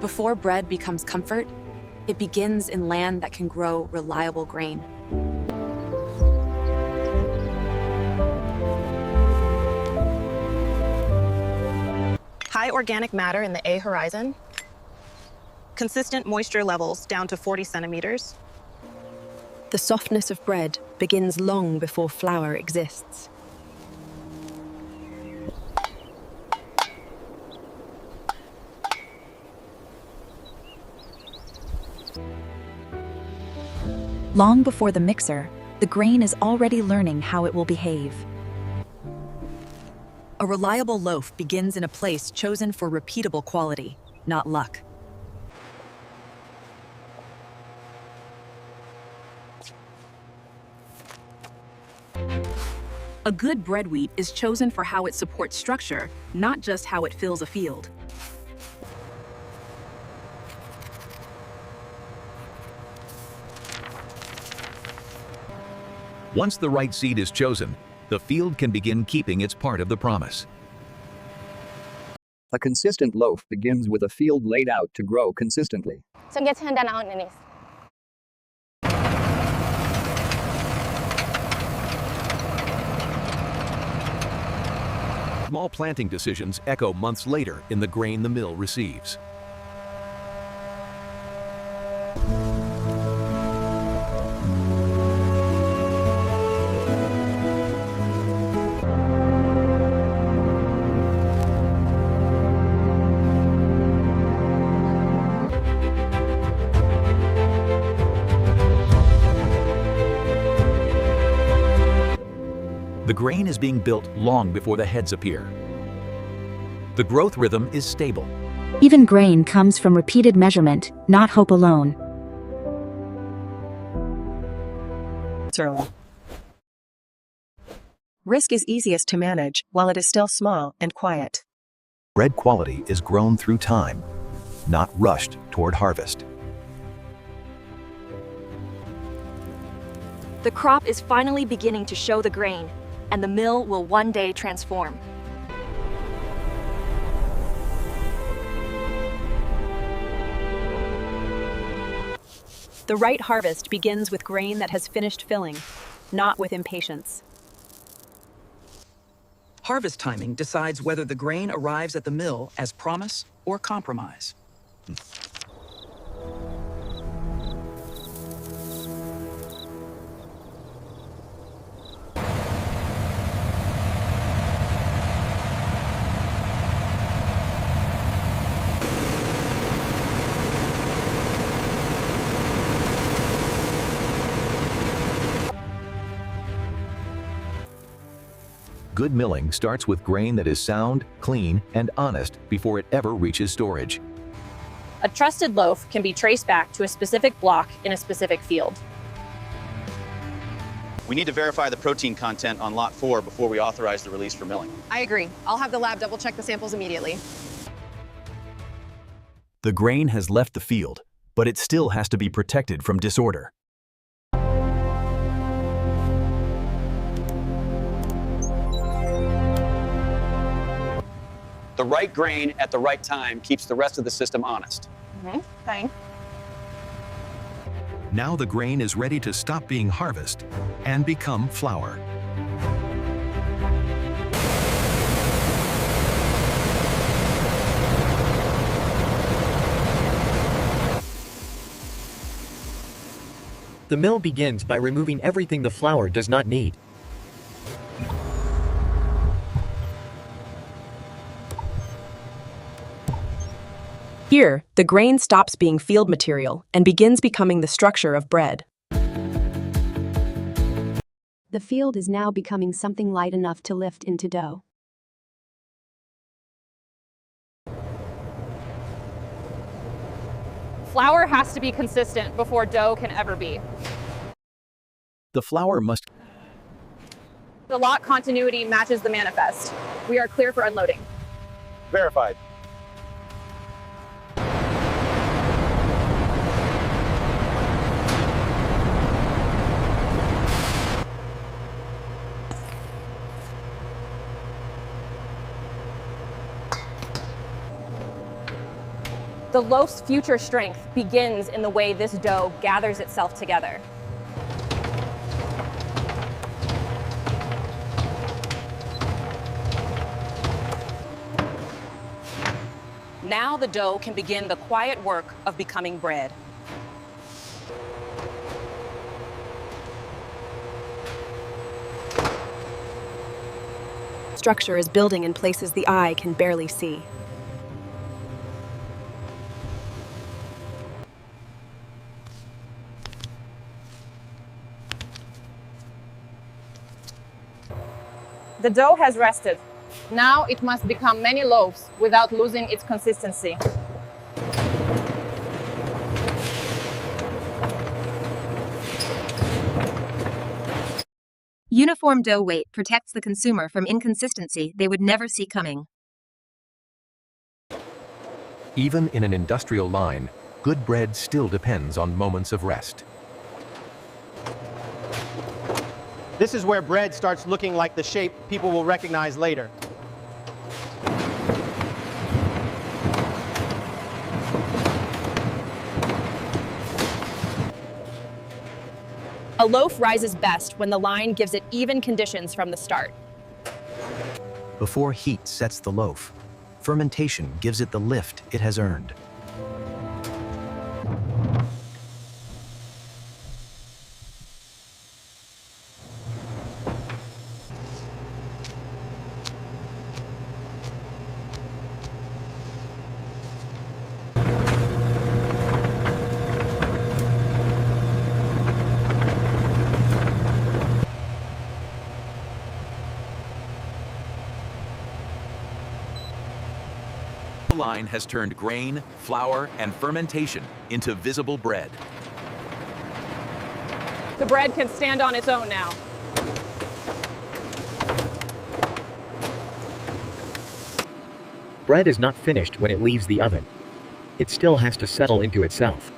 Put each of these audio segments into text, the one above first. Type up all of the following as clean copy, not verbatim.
Before bread becomes comfort, it begins in land that can grow reliable grain. High organic matter in the A horizon. Consistent moisture levels down to 40 centimeters. The softness of bread begins long before flour exists. Long before the mixer, the grain is already learning how it will behave. A reliable loaf begins in a place chosen for repeatable quality, not luck. A good bread wheat is chosen for how it supports structure, not just how it fills a field. Once the right seed is chosen, the field can begin keeping its part of the promise. A consistent loaf begins with a field laid out to grow consistently. Small planting decisions echo months later in the grain the mill receives. The grain is being built long before the heads appear. The growth rhythm is stable. Even grain comes from repeated measurement, not hope alone. Risk is easiest to manage while it is still small and quiet. Bread quality is grown through time, not rushed toward harvest. The crop is finally beginning to show the grain, and the mill will one day transform. The right harvest begins with grain that has finished filling, not with impatience. Harvest timing decides whether the grain arrives at the mill as promise or compromise. Good milling starts with grain that is sound, clean, and honest before it ever reaches storage. A trusted loaf can be traced back to a specific block in a specific field. We need to verify the protein content on lot 4 before we authorize the release for milling. I agree. I'll have the lab double check the samples immediately. The grain has left the field, but it still has to be protected from disorder. The right grain at the right time keeps the rest of the system honest. Fine. Now the grain is ready to stop being harvest and become flour. The mill begins by removing everything the flour does not need. Here, the grain stops being field material and begins becoming the structure of bread. The field is now becoming something light enough to lift into dough. Flour has to be consistent before dough can ever be. The flour must... The lot continuity matches the manifest. We are clear for unloading. Verified. The loaf's future strength begins in the way this dough gathers itself together. Now the dough can begin the quiet work of becoming bread. Structure is building in places the eye can barely see. The dough has rested. Now it must become many loaves without losing its consistency. Uniform dough weight protects the consumer from inconsistency they would never see coming. Even in an industrial line, good bread still depends on moments of rest. This is where bread starts looking like the shape people will recognize later. A loaf rises best when the line gives it even conditions from the start. Before heat sets the loaf, fermentation gives it the lift it has earned. The line has turned grain, flour, and fermentation into visible bread. The bread can stand on its own now. Bread is not finished when it leaves the oven. It still has to settle into itself.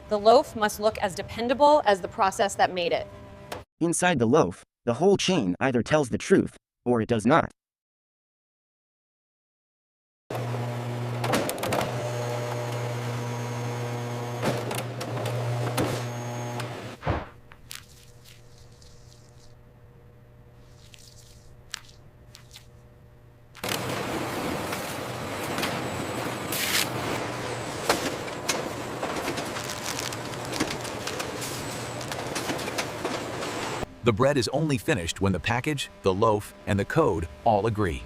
The loaf must look as dependable as the process that made it. Inside the loaf, the whole chain either tells the truth, or it does not. The bread is only finished when the package, the loaf, and the code all agree.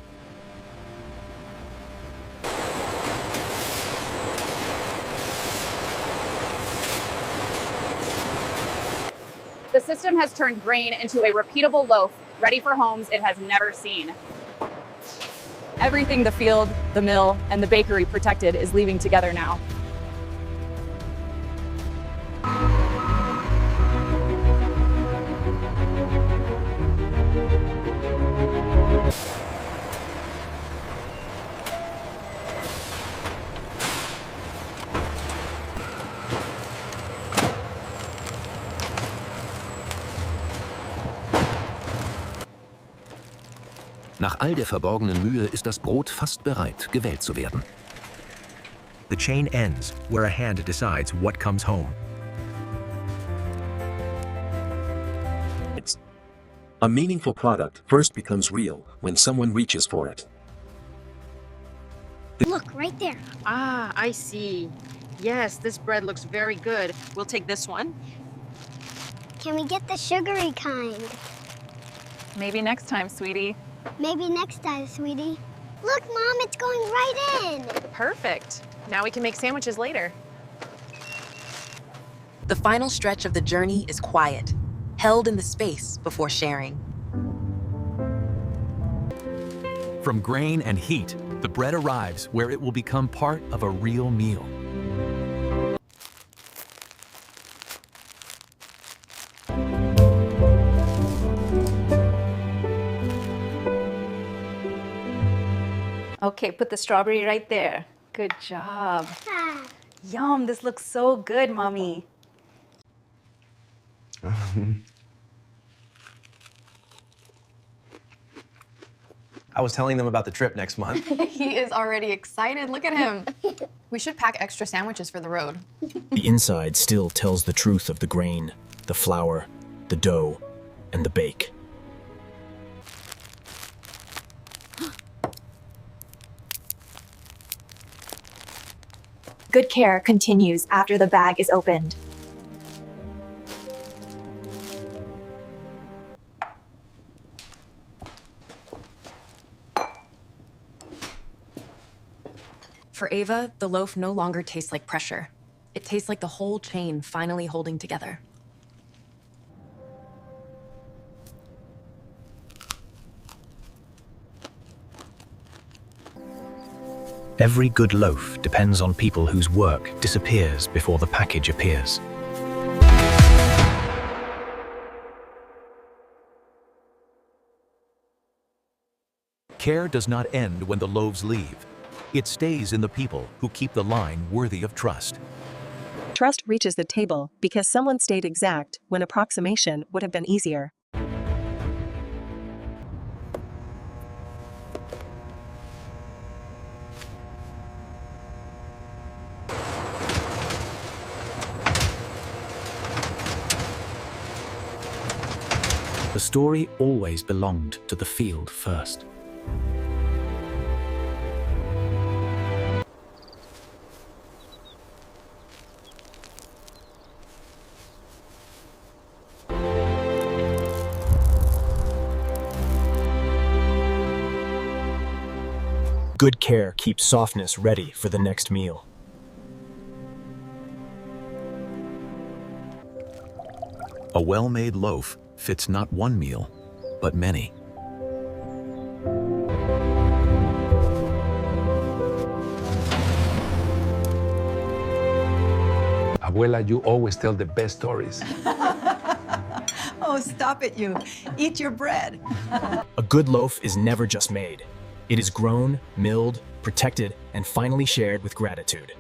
The system has turned grain into a repeatable loaf, ready for homes it has never seen. Everything the field, the mill, and the bakery protected is leaving together now. Nach all der verborgenen Mühe ist das Brot fast bereit, gewählt zu werden. The chain ends where a hand decides what comes home. A meaningful product first becomes real when someone reaches for it. Look, right there. Ah, I see. Yes, this bread looks very good. We'll take this one. Can we get the sugary kind? Maybe next time, sweetie. Maybe next time, sweetie. Look, Mom, it's going right in. Perfect. Now we can make sandwiches later. The final stretch of the journey is quiet, held in the space before sharing. From grain and heat, the bread arrives where it will become part of a real meal. Okay, put the strawberry right there. Good job. Yum, this looks so good, Mommy. I was telling them about the trip next month. He is already excited. Look at him. We should pack extra sandwiches for the road. The inside still tells the truth of the grain, the flour, the dough, and the bake. Good care continues after the bag is opened. For Ava, the loaf no longer tastes like pressure. It tastes like the whole chain finally holding together. Every good loaf depends on people whose work disappears before the package appears. Care does not end when the loaves leave. It stays in the people who keep the line worthy of trust. Trust reaches the table because someone stayed exact when approximation would have been easier. The story always belonged to the field first. Good care keeps softness ready for the next meal. A well-made loaf fits not one meal, but many. Abuela, you always tell the best stories. Oh, stop it, you. Eat your bread. A good loaf is never just made. It is grown, milled, protected, and finally shared with gratitude.